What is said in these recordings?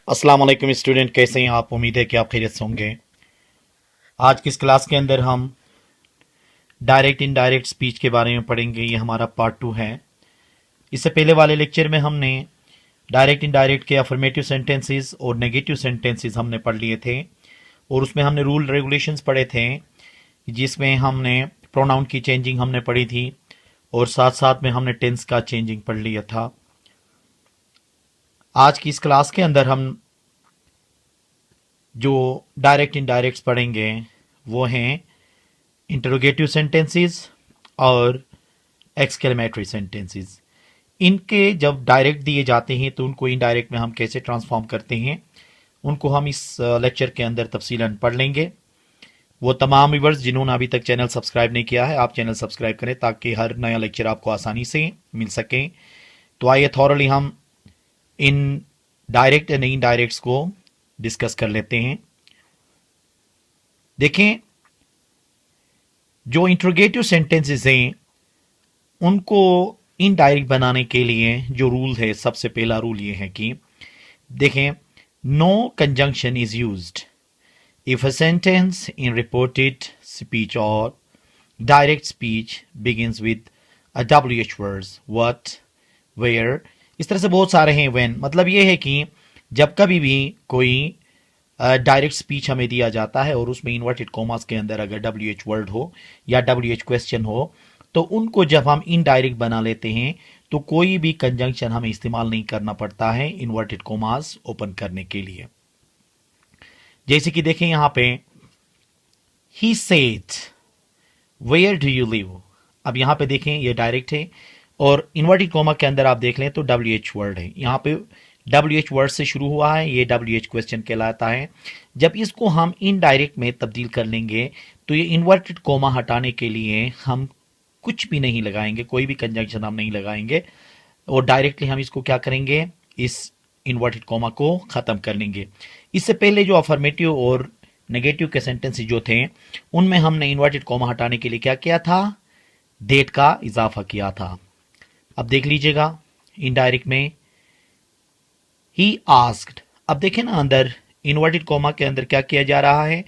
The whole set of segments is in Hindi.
अस्सलाम वालेकुम स्टूडेंट, कैसे हैं आप? उम्मीद है कि आप खैरियत से होंगे। आज की इस क्लास के अंदर हम डायरेक्ट इनडायरेक्ट स्पीच के बारे में पढ़ेंगे। ये हमारा पार्ट 2 है। इससे पहले वाले लेक्चर में हमने डायरेक्ट इनडायरेक्ट के अफर्मेटिव सेंटेंसेस और नेगेटिव सेंटेंसेस हमने पढ़ लिए थे, और उसमें हमने रूल रेगुलेशंस पढ़े थे, जिसमें हमने प्रोनाउन की चेंजिंग हमने पढ़ी थी, और साथ साथ में हमने टेंस का चेंजिंग पढ़ लिया था। आज की इस क्लास के अंदर हम जो डायरेक्ट इनडायरेक्ट्स पढ़ेंगे वो हैं इंटरोगेटिव सेंटेंसेस और एक्सक्लेमेटरी सेंटेंसेस। इनके जब डायरेक्ट दिए जाते हैं तो उनको इनडायरेक्ट में हम कैसे ट्रांसफॉर्म करते हैं, उनको हम इस लेक्चर के अंदर तफसीलन पढ़ लेंगे। वो तमाम व्यूअर्स जिन्होंने अभी तक चैनल सब्सक्राइब नहीं किया है, आप चैनल सब्सक्राइब करें ताकि हर नया लेक्चर आपको आसानी से मिल सके। तो आइए थॉरली हम इन डायरेक्ट एंड इनडायरेक्ट्स को डिस्कस कर लेते हैं। देखें, जो इंट्रोगेटिव सेंटेंसेस हैं उनको इनडायरेक्ट बनाने के लिए जो रूल है, सबसे पहला रूल ये है कि देखें, no conjunction is used if a sentence in reported speech और direct speech begins with a WH words, what, where. इस तरह से बहुत सारे हैं। व्हेन मतलब ये है कि जब कभी भी कोई डायरेक्ट स्पीच हमें दिया जाता है और उसमें इन्वर्टेड कॉमास के अंदर अगर WH वर्ड हो या WH क्वेश्चन हो, तो उनको जब हम इनडायरेक्ट बना लेते हैं तो कोई भी कंजंक्शन हमें इस्तेमाल नहीं करना पड़ता है इन्वर्टेड कॉमास ओपन करने के लिए। जैसे कि देखें यहां पे, he said where do you live. अब यहां पे देखें ये डायरेक्ट है, और इन्वर्टेड कॉमा के अंदर आप देख लें तो WH वर्ड है। यहां पे WH वर्ड से शुरू हुआ है, ये WH क्वेश्चन कहलाता है। जब इसको हम इनडायरेक्ट में तब्दील कर लेंगे तो ये इन्वर्टेड कॉमा हटाने के लिए हम कुछ भी नहीं लगाएंगे, कोई भी कंजंक्शन हम नहीं लगाएंगे, और डायरेक्टली हम इसको क्या करेंगे, इस इन्वर्टेड कॉमा को खत्म कर लेंगे। इससे पहले जो अफर्मेटिव और नेगेटिव के सेंटेंस जो थे उनमें हमने इन्वर्टेड कॉमा हटाने के लिए क्या किया था, डेट का इजाफा किया था। अब देख लीजिएगा इनडायरेक्ट में, ही आस्क्ड। अब देखें ना, अंदर इन्वर्टेड कॉमा के अंदर क्या किया जा रहा है,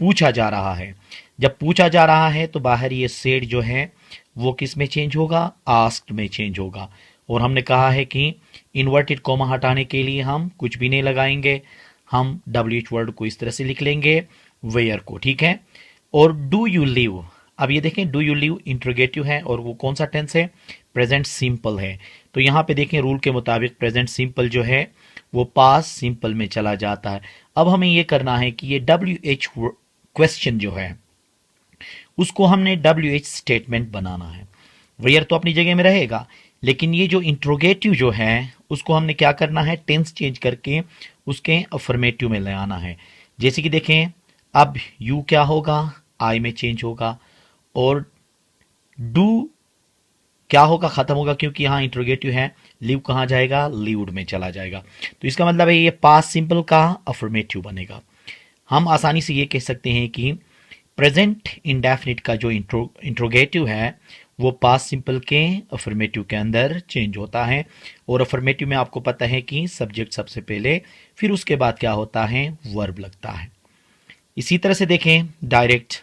पूछा जा रहा है। जब पूछा जा रहा है तो बाहर ये सेड जो है वो किस में चेंज होगा, आस्क्ड में चेंज होगा। और हमने कहा है कि इन्वर्टेड कॉमा हटाने के लिए हम कुछ भी नहीं लगाएंगे, हम WH वर्ड को इस तरह से लिख लेंगे, वेयर को, ठीक है। और डू यू लिव, अब ये देखें डू यू लिव इंट्रोगेटिव है और वो कौन सा टेंस है, प्रेजेंट सिंपल है। तो यहां पे देखें रूल के मुताबिक प्रेजेंट सिंपल जो है वो पास सिंपल में चला जाता है। अब हमें ये करना है कि ये WH क्वेश्चन जो है उसको हमने WH स्टेटमेंट बनाना है। वेयर तो अपनी जगह में रहेगा, लेकिन ये जो इंट्रोगेटिव जो है उसको हमने क्या करना है, टेंस चेंज करके उसके अफर्मेटिव में ले आना है। जैसे कि देखें, अब यू क्या होगा, आई में चेंज होगा, और डू क्या होगा, खत्म होगा, क्योंकि यहां इंट्रोगेटिव है। लिव कहां जाएगा, लीव्ड में चला जाएगा। तो इसका मतलब है ये पास्ट सिंपल का अफर्मेटिव बनेगा। हम आसानी से ये कह सकते हैं कि प्रेजेंट इंडेफिनिट का जो इंट्रोगेटिव है वो पास्ट सिंपल के अफर्मेटिव के अंदर चेंज होता है, और अफर्मेटिव में आपको पता है कि सब्जेक्ट सबसे पहले, फिर उसके बाद क्या होता है, वर्ब लगता है। इसी तरह से देखें डायरेक्ट,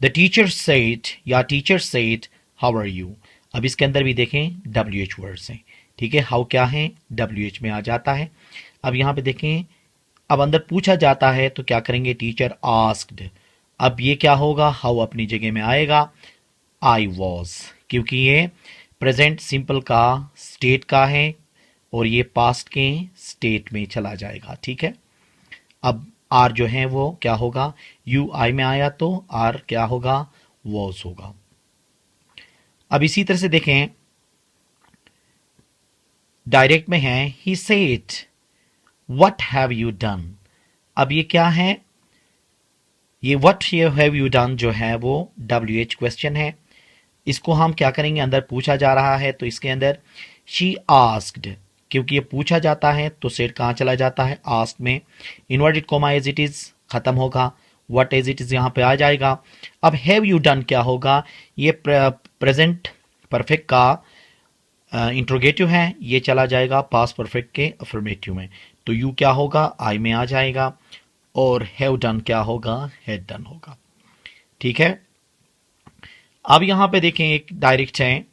द टीचर सेड या teacher said how are you. अब इसके अंदर भी देखें WH वर्ड्स हैं, ठीक है। हाउ क्या है, WH में आ जाता है। अब यहां पे देखें, अब अंदर पूछा जाता है तो क्या करेंगे, टीचर आस्क्ड। अब ये क्या होगा, हाउ अपनी जगह में आएगा, आई वॉज, क्योंकि ये प्रेजेंट सिंपल का स्टेट का है और ये पास्ट के स्टेट में चला जाएगा, ठीक है। अब आर जो है वो क्या होगा, यू आई में आया तो आर क्या होगा, वॉज होगा। अब इसी तरह से देखें डायरेक्ट में है, he said what have you done. अब ये क्या है, ये व्हाट हैव यू डन जो है वो WH क्वेश्चन है। इसको हम क्या करेंगे, अंदर पूछा जा रहा है तो इसके अंदर शी आस्क्ड, क्योंकि ये पूछा जाता है तो सेड कहां चला जाता है, आस्क्ड में। Inverted comma as it is खत्म होगा, व्हाट एज इट इज यहां पे आ जाएगा। अब हैव यू डन क्या होगा, ये प्रेजेंट परफेक्ट का इंट्रोगेटिव है, ये चला जाएगा पास्ट परफेक्ट के अफर्मेटिव में। तो यू क्या होगा, आई में आ जाएगा, और हैव डन क्या होगा, हैड डन होगा। ठीक है। अब यहां पे देखें एक डायरेक्ट है,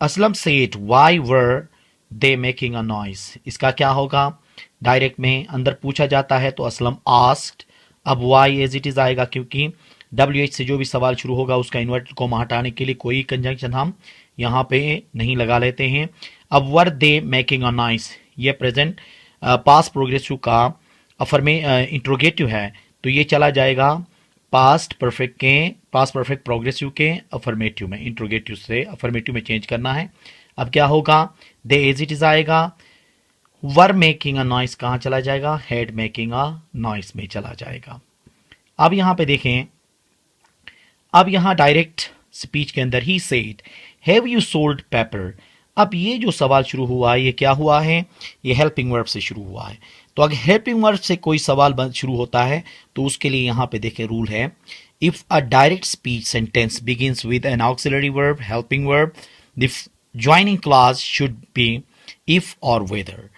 Aslam said why were they making a noise. इसका क्या होगा, डायरेक्ट में अंदर पूछा जाता है तो असलम आस्क्ड। अब वाई एज इट इज आएगा, क्योंकि WH से जो भी सवाल शुरू होगा उसका इन्वर्टेड कॉमा हटाने के लिए कोई कंजंक्शन हम यहाँ पे नहीं लगा लेते हैं। अब वर दे मेकिंग अ नॉइस, ये प्रेजेंट पास्ट प्रोग्रेसिव का इंट्रोगेटिव है, तो ये चला जाएगा पास्ट परफेक्ट प्रोग्रेसिव के अफर्मेटिव में। इंट्रोगेटिव से अफर्मेटिव में चेंज करना है। अब क्या होगा, दे एज इट इज आएगा, वर मेकिंग अ नॉइस कहाँ चला जाएगा, हेड मेकिंग अ नॉइस में चला जाएगा। अब यहां पे देखें, अब यहां डायरेक्ट स्पीच के अंदर he said have you solved paper. अब ये जो सवाल शुरू हुआ है ये क्या हुआ है, ये हेल्पिंग वर्ब से शुरू हुआ है। तो अगर हेल्पिंग वर्ब से कोई सवाल शुरू होता है तो उसके लिए यहां पे देखें रूल है, if a direct speech sentence begins with N auxiliary verb helping verb the joining clause should be if और वेदर।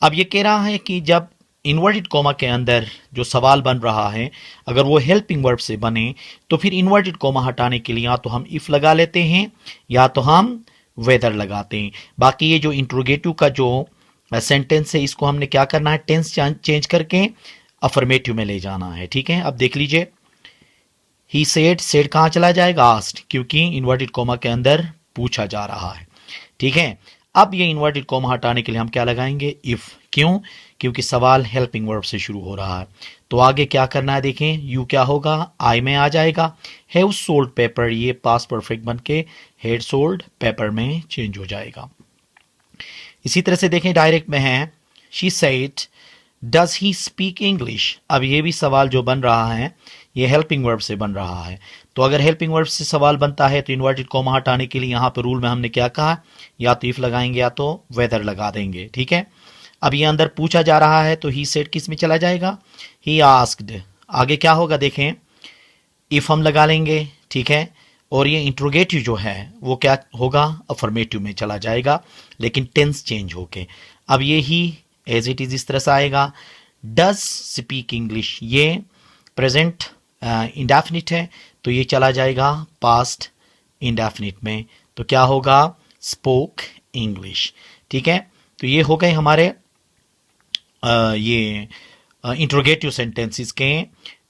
अब ये कह रहा है कि जब इन्वर्टेड कॉमा के अंदर जो सवाल बन रहा है अगर वो हेल्पिंग वर्ब से बने तो फिर इन्वर्टेड कॉमा हटाने के लिए या तो हम इफ लगा लेते हैं या तो हम वेदर लगाते हैं। बाकी ये जो इंट्रोगेटिव का जो सेंटेंस है इसको हमने क्या करना है, टेंस चेंज करके अफर्मेटिव में ले जाना है। ठीक है। अब देख लीजिए, ही सेड कहाँ चला जाएगा, आस्क्ड, क्योंकि इन्वर्टेड कॉमा के अंदर पूछा जा रहा है। ठीक है। अब ये इन्वर्टेड कॉमा हटाने के लिए हम क्या लगाएंगे, इफ। क्यों, क्योंकि सवाल हेल्पिंग वर्ब से शुरू हो रहा है। तो आगे क्या करना है देखें, यू क्या होगा, आई में आ जाएगा, हैव सोल्ड पेपर, ये पास्ट परफेक्ट बन के हैड सोल्ड पेपर में चेंज हो जाएगा। इसी तरह से देखें डायरेक्ट में है, she said does he speak English. अब ये भी सवाल जो बन रहा है ये हेल्पिंग वर्ब से बन रहा है। तो अगर हेल्पिंग वर्ब से सवाल बनता है तो इन्वर्टेड कॉमा हटाने के लिए यहाँ पे रूल में हमने क्या कहा, या तो इफ लगाएंगे या तो वेदर लगा देंगे। ठीक है। अब ये अंदर पूछा जा रहा है तो ही सेड किस में चला जाएगा, ही आस्क्ड। आगे क्या होगा देखें, इफ हम लगा लेंगे। ठीक है। और ये इंट्रोगेटिव जो है वो क्या होगा, अफर्मेटिव में चला जाएगा, लेकिन टेंस चेंज होके। अब ये ही एज इट इज इस तरह से आएगा, डज स्पीक इंग्लिश, ये प्रेजेंट इंडेफिनिट है तो ये चला जाएगा पास्ट इंडेफिनिट में। तो क्या होगा, स्पोक इंग्लिश। ठीक है। तो ये हो गए हमारे ये इंट्रोगेटिव सेंटेंसेस के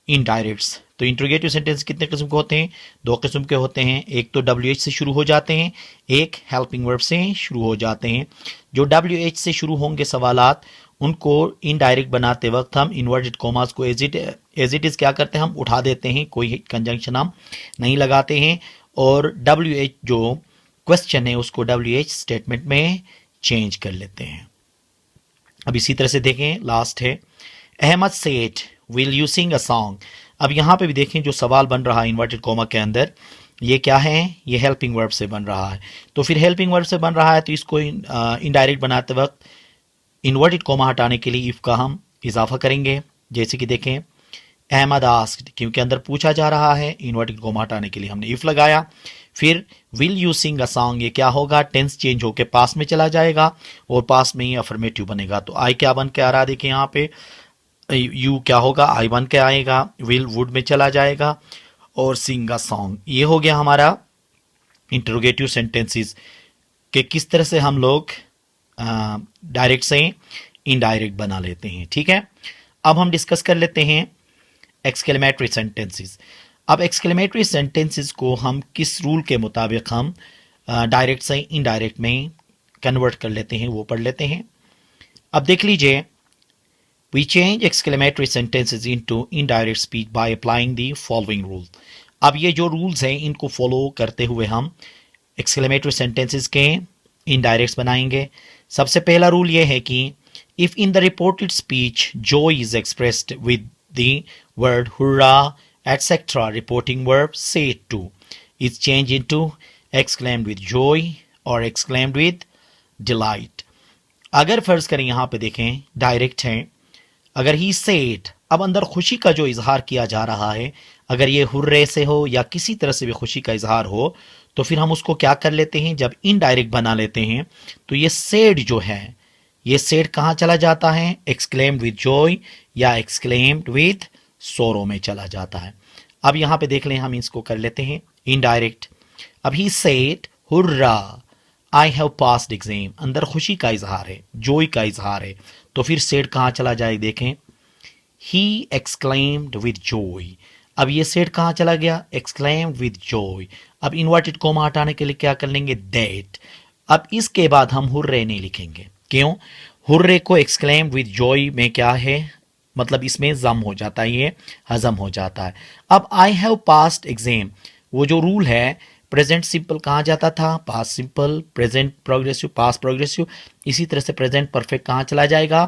इनडायरेक्ट्स। तो इंट्रोगेटिव सेंटेंस कितने किस्म के होते हैं, दो किस्म के होते हैं। एक तो WH से शुरू हो जाते हैं, एक हेल्पिंग वर्ब से शुरू हो जाते हैं। जो WH से शुरू होंगे सवालात उनको इनडायरेक्ट बनाते वक्त हम इन्वर्टेड कॉमास को एज इट इज क्या करते हैं, हम उठा देते हैं, कोई कंजंक्शन हम नहीं लगाते हैं। और WH जो क्वेश्चन है उसको WH स्टेटमेंट में चेंज कर लेते हैं। अब इसी तरह से देखें, लास्ट है, Ahmad said will you sing a song. अब यहां पे भी देखें जो सवाल बन रहा है इन्वर्टेड कॉमा के अंदर ये क्या है, ये हेल्पिंग वर्ब से बन रहा है। तो फिर हेल्पिंग वर्ब से बन रहा है तो इसको इनडायरेक्ट बनाते वक्त इन्वर्टेड कॉमा हटाने के लिए इफ का हम इजाफा करेंगे। जैसे कि देखें, अहमद आस्क्ड, क्योंकि अंदर पूछा जा रहा है, इन्वर्टेड कॉमा हटाने के लिए हमने इफ लगाया। फिर will you sing a song, ये क्या होगा, टेंस चेंज होकर पास में चला जाएगा और पास में ही अफर्मेटिव बनेगा। तो आई क्या बन के आ रहा है देखिए यहाँ पे, यू क्या होगा, आई बन के आएगा, विल वुड में चला जाएगा और सिंग अ सॉन्ग। ये हो गया हमारा इंटरोगेटिव सेंटेंसेस के किस तरह से हम लोग डायरेक्ट से इनडायरेक्ट बना लेते हैं। ठीक है। अब हम डिस्कस कर लेते हैं एक्सक्लेमेटरी सेंटेंसेस। अब एक्सक्लेमेटरी सेंटेंसेस को हम किस रूल के मुताबिक हम डायरेक्ट से इनडायरेक्ट में कन्वर्ट कर लेते हैं वो पढ़ लेते हैं। अब देख लीजिए, we change exclamatory sentences into indirect speech by applying the following rules। अब ये जो रूल्स हैं इनको फॉलो करते हुए हम exclamatory sentences के indirect बनाएंगे। सबसे पहला रूल ये है कि if in the reported speech joy is expressed with the word hurrah etc. reporting verb say to is changed into exclaimed with joy or exclaimed with delight। अगर फर्ज करें यहाँ पे देखें डायरेक्ट है, अगर ही सेड, अब अंदर खुशी का जो इजहार किया जा रहा है अगर ये हुर्रे से हो या किसी तरह से भी खुशी का इजहार हो तो फिर हम उसको क्या कर लेते हैं, जब इनडायरेक्ट बना लेते हैं तो ये सेड जो है, ये सेड कहाँ चला जाता है, एक्सक्लेम्ड विथ जॉय या एक्सक्लेम्ड विथ सोरो में चला जाता है। अब यहां पे देख लें, हम इसको कर लेते हैं इनडायरेक्ट। अब he said hurrah I have passed exam, अंदर खुशी का इजहार है, जॉय का इजहार है, तो फिर सेड कहाँ चला जाए, देखें ही एक्सक्लेम्ड विथ जॉय। अब ये सेड कहाँ चला गया, एक्सक्लेम्ड विथ जॉय। अब इन्वर्टेड कोमा हटाने के लिए क्या कर लेंगे, दैट। अब इसके बाद हम हुर्रे नहीं लिखेंगे, क्यों, हुर्रे को एक्सक्लेम्ड विथ जॉय में क्या है, मतलब इसमें जम हो जाता है, ये हजम हो जाता है। अब आई हैव पास्ड एग्जाम, वो जो रूल है, प्रेजेंट सिंपल कहाँ जाता था, past simple, present progressive, past progressive, इसी तरह से प्रेजेंट परफेक्ट कहाँ चला जाएगा,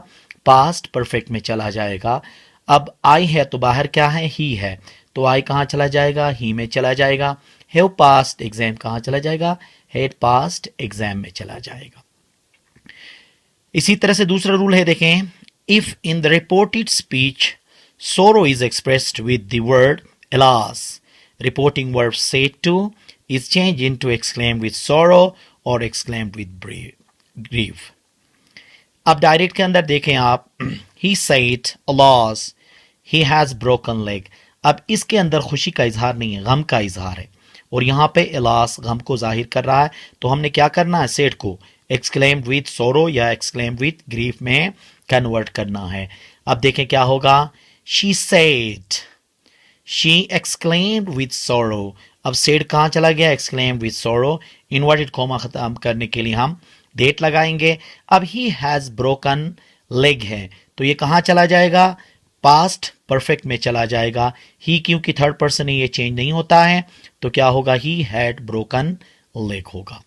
पास्ट परफेक्ट में चला जाएगा। अब आई है तो बाहर क्या है, ही है, तो आई कहाँ चला जाएगा, ही में चला जाएगा। हैव पास्ड एग्जाम कहाँ चला जाएगा, हैड पास्ड एग्जाम में चला जाएगा। इसी तरह से दूसरा रूल है, देखें, if in the reported speech sorrow is expressed with the word alas, reporting verb said to is changed into exclaimed with sorrow or exclaimed with grief. अब डायरेक्ट के अंदर देखें आप, he said alas he has broken leg। अब इसके अंदर खुशी का इजहार नहीं है, गम का इजहार है, और यहां पे alas गम को जाहिर कर रहा है, तो हमने क्या करना है, said को exclaimed with sorrow या exclaimed with grief में कन्वर्ट करना है। अब देखें क्या होगा, she said, she exclaimed with sorrow। अब said कहाँ चला गया, exclaimed with sorrow, inverted coma खत्म करने के लिए हम डेट लगाएंगे। अब he has broken leg है, तो ये कहाँ चला जाएगा, पास्ट परफेक्ट में चला जाएगा। ही क्योंकि थर्ड पर्सन है, ये चेंज नहीं होता है, तो क्या होगा, he had broken leg होगा।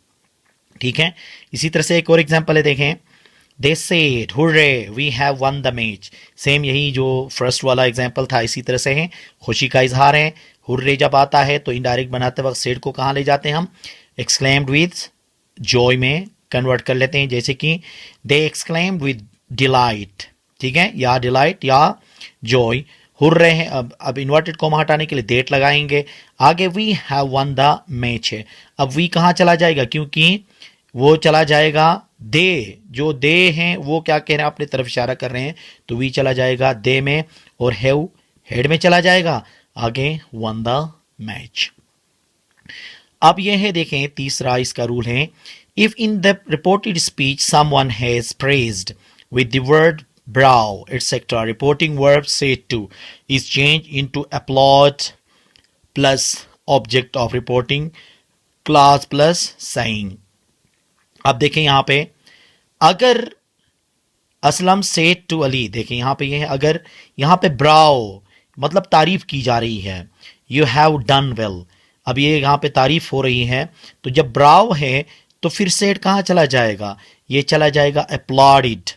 ठीक है, इसी तरह से एक और एग्जांपल है, देखें, They said, hooray, we have won the match। Same यही जो फर्स्ट वाला एग्जाम्पल था, इसी तरह से है, खुशी का इजहार है। हुर्रे जब आता है तो इनडायरेक्ट बनाते वक्त सेड को कहाँ ले जाते हैं हम, एक्सक्लेम्ड विथ जॉय में कन्वर्ट कर लेते हैं, जैसे कि दे एक्सक्लेम्ड विथ डिलाइट, ठीक है, या डिलाइट या जॉय। हुर्रे हैं, अब इन्वर्टेड कोमा हटाने के लिए डेट लगाएंगे। आगे we have won the match है, अब वी कहाँ चला जाएगा, क्योंकि वो चला जाएगा दे, जो दे हैं वो क्या कह रहे हैं, अपनी तरफ इशारा कर रहे हैं, तो वी चला जाएगा दे में, और हैव हेड में चला जाएगा। आगे वन द मैच। अब ये है, देखें, तीसरा इसका रूल है, if in the reported speech someone has praised with the word brow etcetera, reporting verb said to is changed into applaud plus object of reporting class plus saying। अब देखें यहां पे, अगर असलम सेड टू अली, देखें यहां पे ये है, अगर यहां पे ब्राओ मतलब तारीफ की जा रही है, यू हैव डन वेल, अब ये यहां पे तारीफ हो रही है, तो जब ब्राओ है तो फिर सेड कहां चला जाएगा, ये चला जाएगा अपलॉडिड,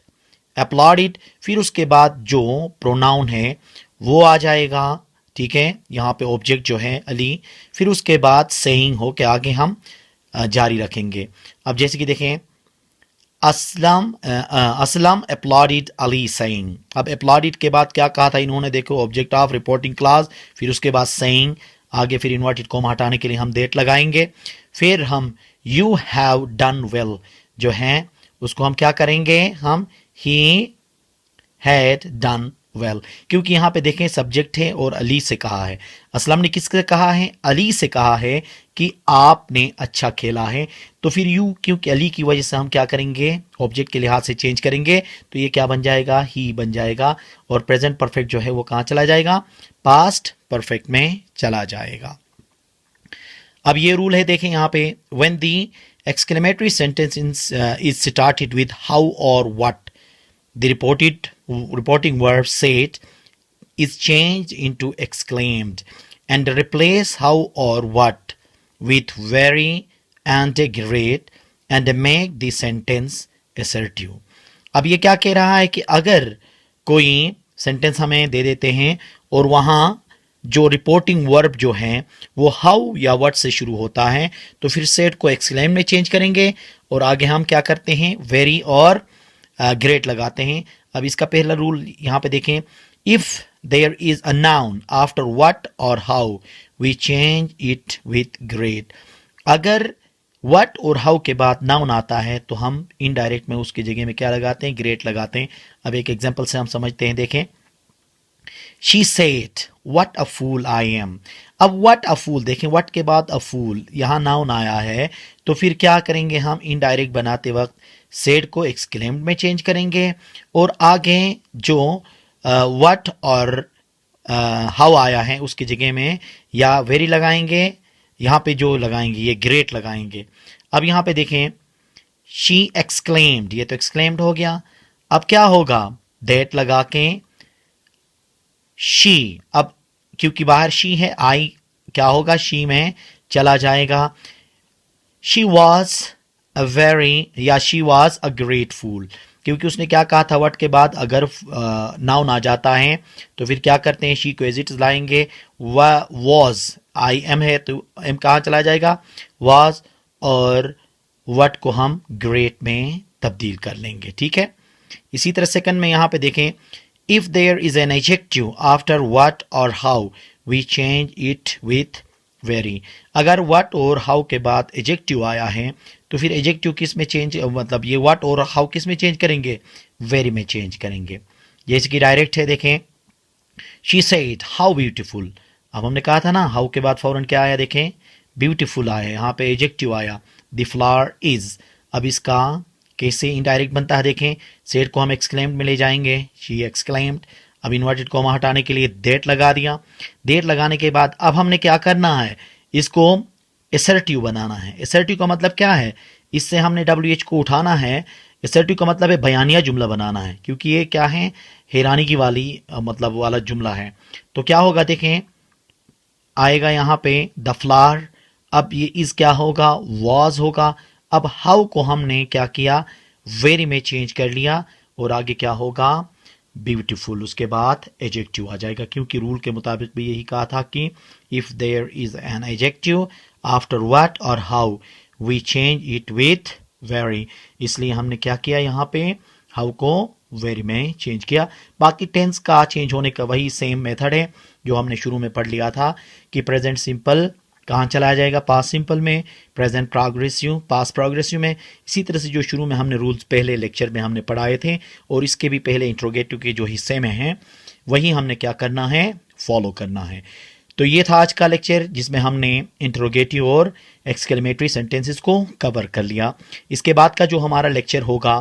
अपलॉडिड, फिर उसके बाद जो प्रोनाउन है वो आ जाएगा, ठीक है, यहां पे ऑब्जेक्ट जो है अली, फिर उसके बाद सेइंग हो के आगे हम जारी रखेंगे। अब जैसे कि देखें, असलम अपलॉडिड अली सेइंग, अब अपलॉडिड के बाद क्या कहा था इन्होंने, देखो ऑब्जेक्ट ऑफ रिपोर्टिंग क्लास, फिर उसके बाद सेइंग, आगे फिर इन्वर्टेड कोमा हटाने के लिए हम डेट लगाएंगे, फिर हम यू हैव डन वेल जो है उसको हम क्या करेंगे, हम ही हैड डन वेल, क्योंकि यहां पे देखें सब्जेक्ट है और अली से कहा है, असलम ने किससे कहा है, अली से कहा है कि आपने अच्छा खेला है, तो फिर यू क्योंकि अली की वजह से हम क्या करेंगे, ऑब्जेक्ट के लिहाज से चेंज करेंगे, तो ये क्या बन जाएगा, ही बन जाएगा, और प्रेजेंट परफेक्ट जो है वो कहां चला जाएगा, पास्ट परफेक्ट में चला जाएगा। अब ये रूल है, देखें यहां पे, when the exclamatory sentence is started with how और what, the reporting verb said is changed into exclaimed and replace how or what with very and great and make the sentence assertive। अब ये क्या कह रहा है कि अगर कोई सेंटेंस हमें दे देते हैं और वहां जो रिपोर्टिंग वर्ब जो है वो हाउ या व्हाट से शुरू होता है, तो फिर सेड को एक्सक्लेम में चेंज करेंगे और आगे हम क्या करते हैं, वेरी और ग्रेट लगाते हैं। अब इसका पहला रूल यहां पे देखें, if there is a noun after what और how we change it with great. अगर व्हाट और हाउ के बाद नाउन आता है तो हम इनडायरेक्ट में उसकी जगह में क्या लगाते हैं, ग्रेट लगाते हैं। अब एक एग्जांपल से हम समझते हैं, देखें। She said what a fool I am. अब व्हाट अ फूल, देखें व्हाट के बाद अ फूल, यहां नाउन आया है तो फिर क्या करेंगे हम, इनडायरेक्ट बनाते वक्त सेड को एक्सक्लेम्ड में चेंज करेंगे और आगे जो व्हाट और हाउ आया है उसकी जगह में या वेरी लगाएंगे, यहां पे जो लगाएंगे ये ग्रेट लगाएंगे। अब यहां पे देखें, शी एक्सक्लेम्ड, ये तो एक्सक्लेम्ड हो गया। अब क्या होगा, दैट लगा के शी, अब क्योंकि बाहर शी है, आई क्या होगा, शी में चला जाएगा। शी वॉज अ वेरी या शी वॉज अ ग्रेट फूल, क्योंकि उसने क्या कहा था, व्हाट के बाद अगर नाउन आ जाता है तो फिर क्या करते हैं, शी को एज इट इज लाएंगे। वॉज, आई एम है तो एम कहाँ चला जाएगा, वॉज, और व्हाट को हम ग्रेट में तब्दील कर लेंगे। ठीक है। इसी तरह सेकंड में यहां पे देखें, if there is an adjective after what और how we change it with very. अगर व्हाट और हाउ के बाद एडजेक्टिव आया है तो फिर एडजेक्टिव किस में चेंज, मतलब ये व्हाट और हाउ किस में चेंज करेंगे, वेरी में चेंज करेंगे। जैसे कि डायरेक्ट है, देखें, शी सेड हाउ ब्यूटीफुल। अब हमने कहा था ना, हाउ के बाद फौरन क्या आया, देखें ब्यूटीफुल आया, यहाँ पे एडजेक्टिव आया, द फ्लावर इज। अब इसका कैसे इनडायरेक्ट बनता है, देखें, सेड को हम एक्सक्लेम्ड में ले जाएंगे, शी एक्सक्लेम्ड। अब इन्वर्टेड कॉमा हटाने के लिए देट लगा दिया। देट लगाने के बाद अब हमने क्या करना है, इसको एसर्टिव बनाना है। एसर्टिव का मतलब क्या है, इससे हमने WH को उठाना है। एसर्टिव का मतलब है बयानिया जुमला बनाना है, क्योंकि ये क्या है, हैरानी की वाली मतलब वाला जुमला है। तो क्या होगा, देखें आएगा यहाँ पे द फ्लावर, अब ये इज क्या होगा, वॉज होगा। अब हाउ को हमने क्या किया, वेरी में चेंज कर लिया और आगे क्या होगा, ब्यूटीफुल, उसके बाद एडजेक्टिव आ जाएगा, क्योंकि रूल के मुताबिक भी यही कहा था कि if there is an adjective after what और how we change it with very. इसलिए हमने क्या किया, यहाँ पे हाउ को वेरी में चेंज किया। बाकी टेंस का चेंज होने का वही सेम मेथड है जो हमने शुरू में पढ़ लिया था कि प्रेजेंट सिंपल कहाँ चला जाएगा, पास्ट सिंपल में, प्रेजेंट प्रोग्रेसिव पास्ट प्रोग्रेसिव में। इसी तरह से जो शुरू में हमने रूल्स पहले लेक्चर में हमने पढ़ाए थे और इसके भी पहले इंट्रोगेटिव के जो हिस्से में हैं वही हमने क्या करना है, फॉलो करना है। तो ये था आज का लेक्चर जिसमें हमने इंट्रोगेटिव और एक्सक्लेमेटरी सेंटेंसेस को कवर कर लिया। इसके बाद का जो हमारा लेक्चर होगा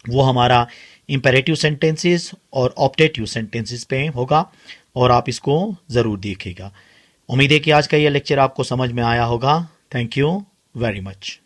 वो हमारा इंपेरेटिव सेंटेंसेस और ऑप्टेटिव सेंटेंसेस पे होगा और आप इसको ज़रूर देखिएगा। उम्मीद है कि आज का ये लेक्चर आपको समझ में आया होगा। Thank you very much.